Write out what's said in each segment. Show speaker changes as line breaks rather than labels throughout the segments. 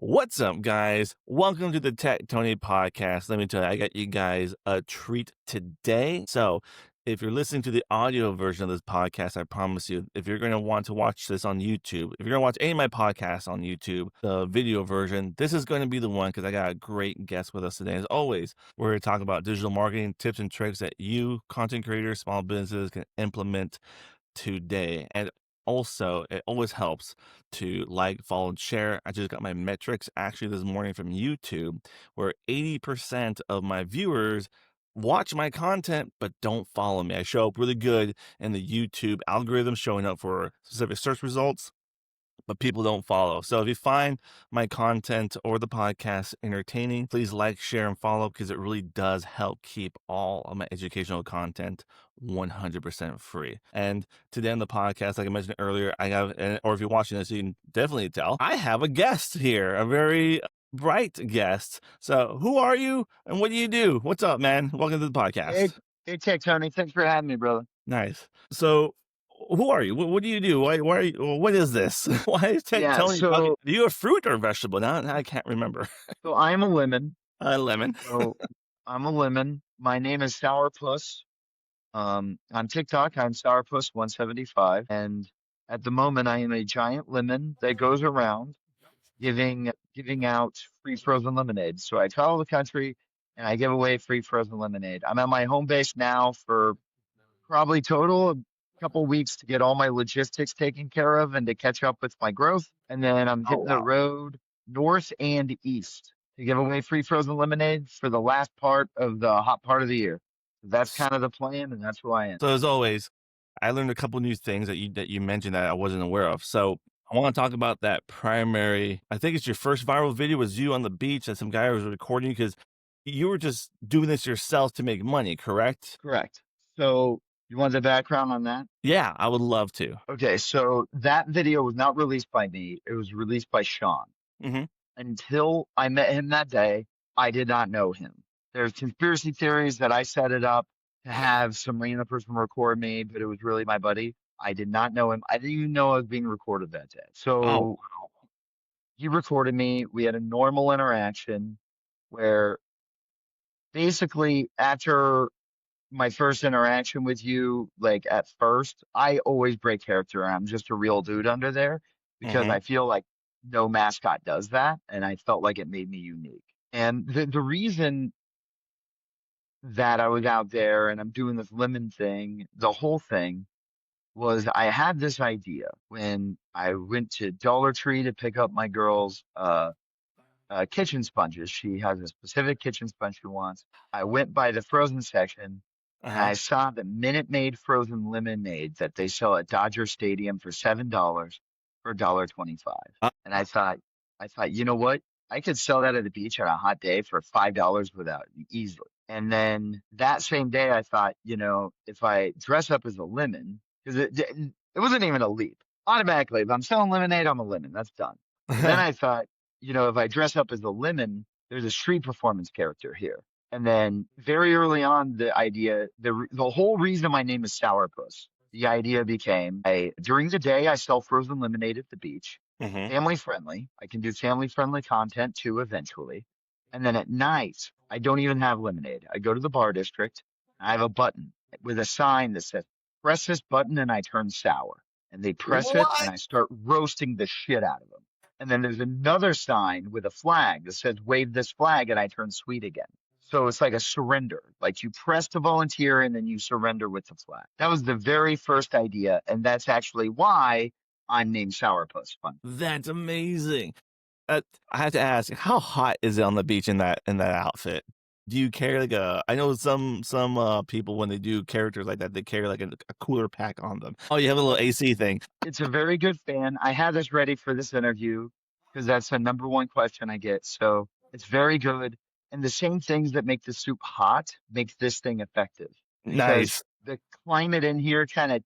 What's up, guys? Welcome to the Tec Tony podcast. Let me tell you, I got you guys a treat today. So, if you're listening to the audio version of this podcast, I promise you, if you're going to want to watch this on YouTube, if you're going to watch any of my podcasts on YouTube, the video version, this is going to be the one because I got a great guest with us today. As always, we're going to talk about digital marketing tips and tricks that you, content creators, small businesses, can implement today. And also, it always helps to like, follow, and share. I just got my metrics actually this morning from YouTube, where 80% of my viewers watch my content but don't follow me. I show up really good in the YouTube algorithm, showing up for specific search results, but people don't follow. So if you find my content or the podcast entertaining, please like, share, and follow because it really does help keep all of my educational content 100% free. And today on the podcast, like I mentioned earlier, I have, or if you're watching this, you can definitely tell, I have a guest here, a very bright guest. So who are you and what do you do? What's up, man? Welcome to the
Hey,
podcast.
hey, Tec Tony. Thanks for having me, brother.
Nice. So who are you? What do you do? Why are you, what is this? Why is Tec
Yeah,
Tony talking?
so
Are you a fruit or a vegetable? Now I can't remember.
so I'm a lemon.
Lemon.
So I'm a lemon. My name is Sour-Puss. On TikTok, I'm Sour-Puss175, and at the moment, I am a giant lemon that goes around giving out free frozen lemonade. So I travel the country and I give away free frozen lemonade. I'm at my home base now for probably total a couple weeks to get all my logistics taken care of and to catch up with my growth. And then I'm
Oh,
hitting the
wow.
road north and east to give away free frozen lemonade for the last part of the hot part of the year. That's kind of the plan, and that's who I am.
So as always, I learned a couple new things that you mentioned that I wasn't aware of. So I want to talk about that primary. I think it's your first viral video was you on the beach and some guy was recording because you were just doing this yourself to make money, correct?
Correct. So you want the background on that?
Yeah, I would love to.
Okay, so that video was not released by me. It was released by Sean.
Hmm.
Until I met him that day, I did not know him. There's conspiracy theories that I set it up to have some random person record me, but it was really my buddy. I did not know him. I didn't even know I was being recorded that day.
Oh,
So he recorded me. We had a normal interaction where basically after my first interaction with you, like at first, I always break character. I'm just a real dude under there because
hmm.
I feel like no mascot does that. And I felt like it made me unique. And the reason that I was out there and I'm doing this lemon thing, the whole thing was I had this idea when I went to Dollar Tree to pick up my girl's kitchen sponges. She has a specific kitchen sponge she wants. I went by the frozen section and
Uh-huh.
I saw the Minute Maid frozen lemonade that they sell at Dodger Stadium for $7 for $1.25.
Uh,
And I thought, you know what? I could sell that at the beach on a hot day for $5 without easily. And then that same day, I thought, if I dress up as a lemon, because it wasn't even a leap. Automatically, if I'm selling lemonade, I'm a lemon. That's done. But then I thought, if I dress up as a lemon, there's a street performance character here. And then very early on, the idea, the whole reason my name is Sour-Puss, the idea became, during the day, I sell frozen lemonade at the beach,
hmm.
family friendly. I can do family friendly content too eventually. And then at night, I don't even have lemonade. I go to the bar district. I have a button with a sign that says, press this button and I turn sour. And they press it and
What?
I start roasting the shit out of them. And then there's another sign with a flag that says, wave this flag and I turn sweet again. So it's like a surrender. Like you press to volunteer and then you surrender with the flag. That was the very first idea. And that's actually why I'm named Sour-Puss. Fun.
That's amazing. I have to ask, how hot is it on the beach in that outfit? Do you carry like I know some people when they do characters like that, they carry like a cooler pack on them. Oh, you have a little AC thing.
It's a very good fan. I had this ready for this interview because that's the number one question I get. So it's very good. And the same things that make the soup hot make this thing effective because
Nice.
the climate in here kind of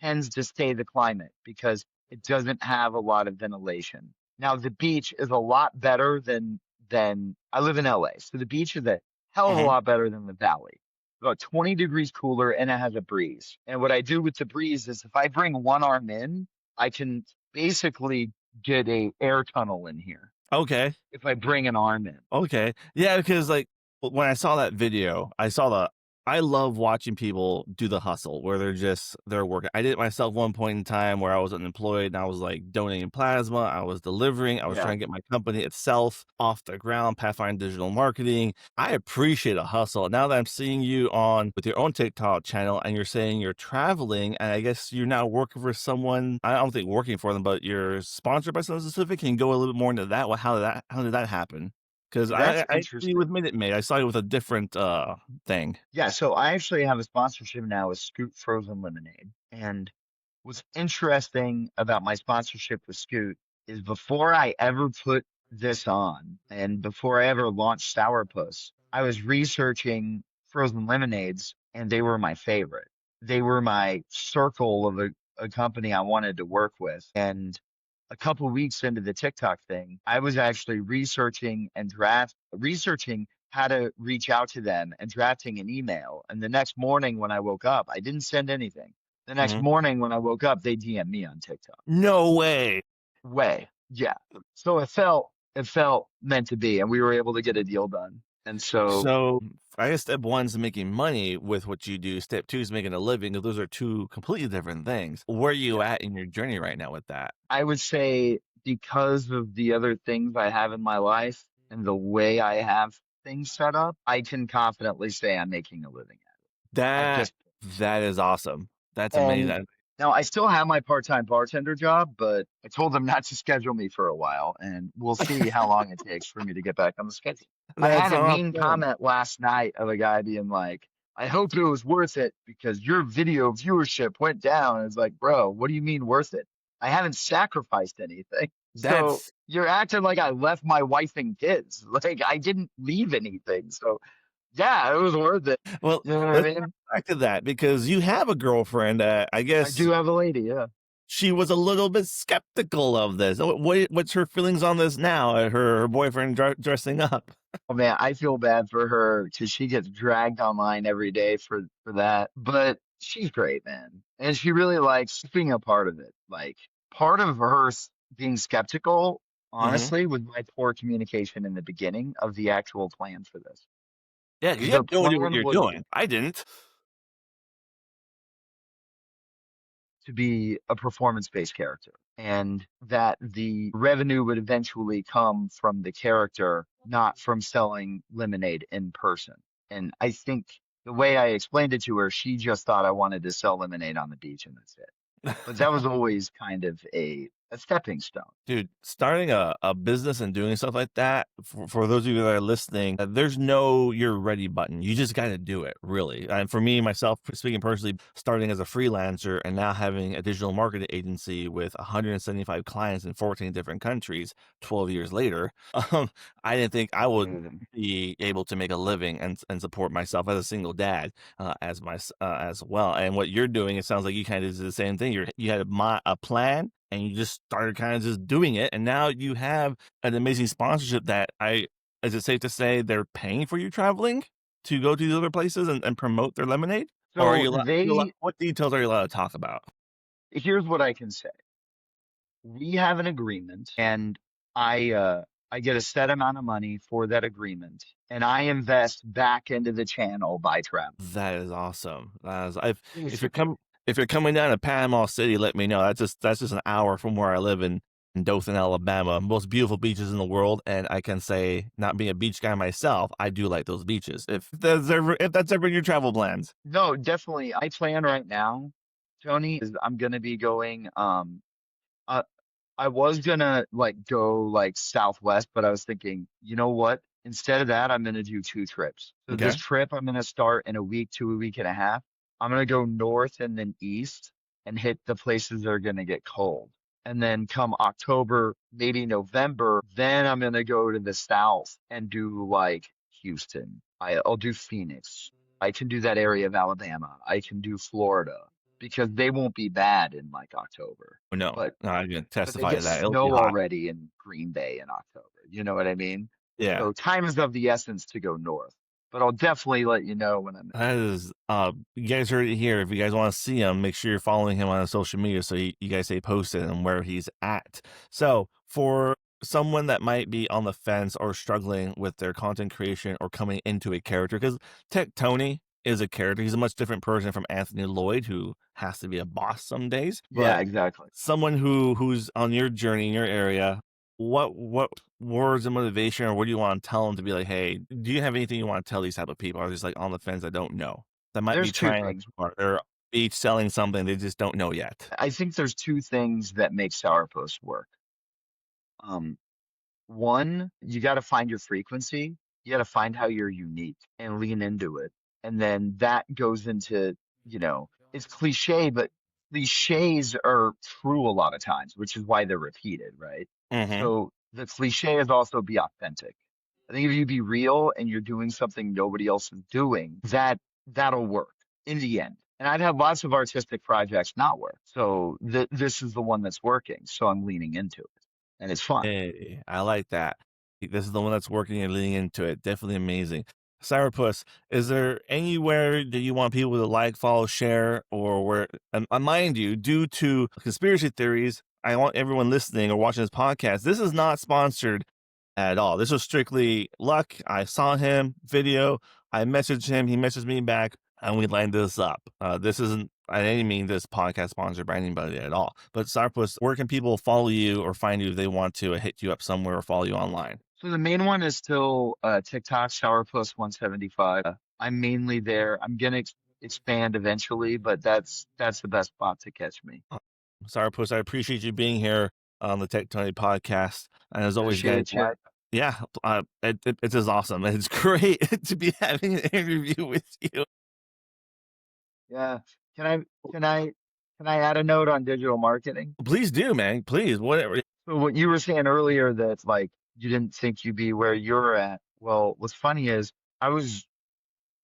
tends to stay the climate because it doesn't have a lot of ventilation. Now the beach is a lot better than I live in LA, so the beach is a hell of a
Hmm.
lot better than the valley. About 20 degrees cooler and it has a breeze. And what I do with the breeze is if I bring one arm in, I can basically get a air tunnel in here.
Okay.
if I bring an arm in.
Okay. Yeah, because like when I saw that video, I love watching people do the hustle where they're working. I did it myself one point in time where I was unemployed and I was like donating plasma, I was delivering, I was
Yeah,
trying to get my company itself off the ground, Pathfinder Digital Marketing. I appreciate a hustle. Now that I'm seeing you on with your own TikTok channel and you're saying you're traveling and I guess you're now working for someone, I don't think working for them, but you're sponsored by someone specific. Can you go a little bit more into that? How did that happen? 'Cause
that's
I see you with
interesting.
Minute Maid. I saw you with a different, thing.
Yeah, so I actually have a sponsorship now with Scoot Frozen Lemonade. And what's interesting about my sponsorship with Scoot is before I ever put this on and before I ever launched Sour-Puss, I was researching frozen lemonades and they were my favorite. They were my circle of a company I wanted to work with. And a couple weeks into the TikTok thing, I was actually researching how to reach out to them and drafting an email. And the next morning when I woke up, I didn't send anything. The next
Mhm.
morning when I woke up, they DM me on TikTok.
No way.
Way. Yeah. So it felt meant to be and we were able to get a deal done. And so
So, I guess step 1 is making money with what you do. Step 2 is making a living, 'cause those are 2 completely different things. Where are you
yeah,
at in your journey right now with that?
I would say because of the other things I have in my life and the way I have things set up, I can confidently say I'm making a living at
That
this point.
that is awesome. That's
And
amazing.
now I still have my part-time bartender job, but I told them not to schedule me for a while, and we'll see how long it takes for me to get back on the schedule. I
That's
had a mean
awesome.
comment last night of a guy being like, I hope it was worth it because your video viewership went down. It's like, bro, what do you mean worth it? I haven't sacrificed anything. So
That's
you're acting like I left my wife and kids. Like I didn't leave anything. So yeah, it was worth it.
well,
You know what I
let's go
mean?
back to that because you have a girlfriend that I
I
guess
do have a lady, yeah.
she was a little bit skeptical of this. What's her feelings on this now? Her boyfriend dressing up.
Oh man, I feel bad for her because she gets dragged online every day for that. But she's great, man, and she really likes being a part of it. Like part of her being skeptical,
Mhm.
honestly, was my poor communication in the beginning of the actual plan for this.
Yeah, 'cause you
The
have no idea what
plan
you're
was
doing. I didn't.
to be a performance-based character, and that the revenue would eventually come from the character, not from selling lemonade in person. And I think the way I explained it to her, she just thought I wanted to sell lemonade on the beach and that's it. But that was always kind of a stepping stone.
Dude, starting a business and doing stuff like that, for those of you that are listening, there's no "you're ready" button. You just gotta do it, really. And for me, myself, speaking personally, starting as a freelancer and now having a digital marketing agency with 175 clients in 14 different countries 12 years later, um, I didn't think I would
Amazing.
be able to make a living and support myself as a single dad, as well. And what you're doing, it sounds like you kinda did the same thing. You had a plan and you just started kind of just doing it. And now you have an amazing sponsorship that is it safe to say they're paying for you traveling to go to these other places and promote their lemonade? Or
So
what details are you allowed to talk about?
here's what I can say. We have an agreement and I get a set amount of money for that agreement and I invest back into the channel by travel.
That is awesome.
Basically.
If you're coming down to Panama City, let me know. That's just an hour from where I live in Dothan, Alabama. Most beautiful beaches in the world, and I can say, not being a beach guy myself, I do like those beaches. If that's ever in your travel plans.
No, definitely. I plan right now, Tony, is I'm gonna be going uh, I was gonna like go like southwest, but I was thinking, you know what? Instead of that, I'm gonna do two trips. So this
Okay.
trip I'm gonna start in a week to a week and a half. I'm gonna go north and then east and hit the places that are gonna get cold. And then come October, maybe November, then I'm gonna go to the south and do like Houston. I'll do Phoenix. I can do that area of Alabama. I can do Florida because they won't be bad in like October.
No,
But
no, I can
they
testify
get
to that. It'll be
snow
hot.
already in Green Bay in October. You know what I mean?
Yeah.
So time is of the essence to go north. But I'll definitely let you know when I'm in.
That is, you guys heard it here. If you guys want to see him, make sure you're following him on social media so you guys stay posted on where he's at. So someone that might be on the fence or struggling with their content creation or coming into a character, because Tech Tony is a character. He's a much different person from Anthony Lloyd, who has to be a boss some days.
Yeah,
But
exactly.
someone who's on your journey in your area, what words of motivation or what do you want to tell them to be like, hey, do you have anything you want to tell these type of people? Are just like on the fence that don't know that might be
There's two
trying
things.
or they're each selling something they just don't know yet.
I think there's two things that make Sour-Puss work. Um, One, you got to find your frequency. You got to find how you're unique and lean into it. And then that goes into, it's cliche, but cliches are true a lot of times, which is why they're repeated, right?
Hmm.
So the cliche is also be authentic. I think if you be real and you're doing something nobody else is doing, that'll work in the end. And I've had lots of artistic projects not work. So this is the one that's working. So I'm leaning into it and it's fun.
Hey, I like that. This is the one that's working and leaning into it. Definitely amazing. Sourpuss, is there anywhere that you want people to like, follow, share, or where? And mind you, due to conspiracy theories, I want everyone listening or watching this podcast. This is not sponsored at all. This was strictly luck. I saw him video. I messaged him. He messaged me back, and we lined this up. This isn't by any means this podcast sponsored by anybody at all. But Sarpus, where can people follow you or find you if they want to hit you up somewhere or follow you online?
So the main one is still TikTok, Sour-Puss 175. I'm mainly there. I'm gonna expand eventually, but that's the best spot to catch me.
Sarpus, I appreciate you being here on the Tec Tony podcast. And as always,
Appreciate
guys,
it, Chad.
yeah, it's just awesome. It's great to be having an interview with you.
Yeah. Can I can I can I add a note on digital marketing?
Please do, man. Please, whatever.
So what you were saying earlier that like you didn't think you'd be where you're at. Well, what's funny is I was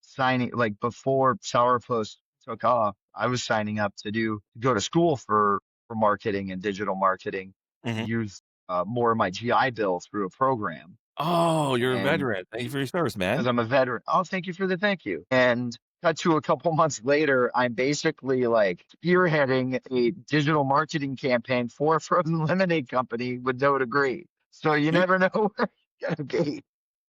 signing like before Sourpuss took off, I was signing up to go to school for marketing and digital marketing to
Mhm.
use more of my GI Bill through a program.
Oh, you're a
And
veteran. Thank you for your service,
because
man.
I'm a veteran, oh, thank you for the thank you. And cut to a couple months later, I'm basically like spearheading a digital marketing campaign for a frozen lemonade company with no degree. So you
You
never know where you're gonna be.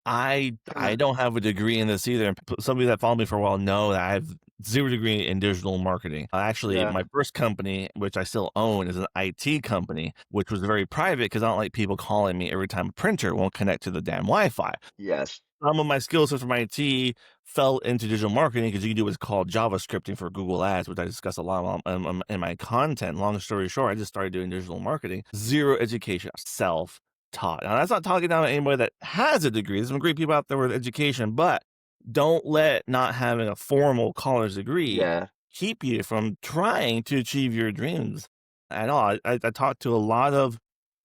I don't have a degree in this either. Somebody that followed me for a while know that I have 0 degree in digital marketing. Actually,
Yeah.
my first company, which I still own, is an IT company, which was very private because I don't like people calling me every time a printer won't connect to the damn Wi-Fi.
Yes.
Some of my skill sets from IT fell into digital marketing because you can do what's called JavaScripting for Google Ads, which I discuss a lot in my content. Long story short, I just started doing digital marketing. Zero education, self-taught. Now, that's not talking down to anybody that has a degree. There's some great people out there with education, but don't let not having a formal college degree
Yeah.
keep you from trying to achieve your dreams at all. I talk to a lot of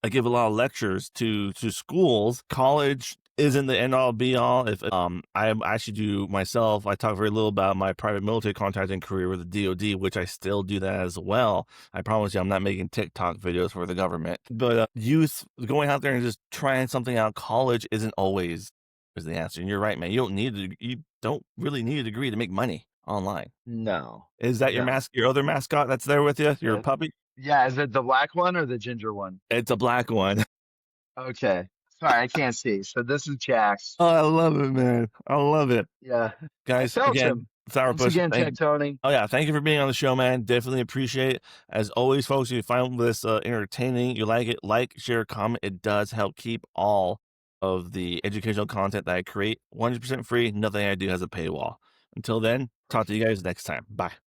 I give a lot of lectures to schools. College isn't the end all be all. If I actually do myself, I talk very little about my private military contracting career with the DoD, which I still do that as well. I promise you, I'm not making TikTok videos for the government. But youth going out there and just trying something out, college isn't always is the answer. And you're right, man. You don't really need a degree to make money online.
No.
Is that
No.
your other mascot that's there with you? Your
Uh,
puppy?
yeah, is it the black one or the ginger one?
It's a black one.
Okay. Sorry, I can't see. So this is Jax.
Oh, I love it, man. I love it.
Yeah. I
Guys,
felt
again,
him. Thanks
Sourpuss,
again, Tech Tony.
oh yeah, thank you for being on the show, man. Definitely appreciate it. As always, folks, if you find this entertaining, you like it, like, share, comment. It does help keep all of the educational content that I create 100% free. Nothing I do has a paywall. Until then, talk to you
Perfect.
guys next time. Bye.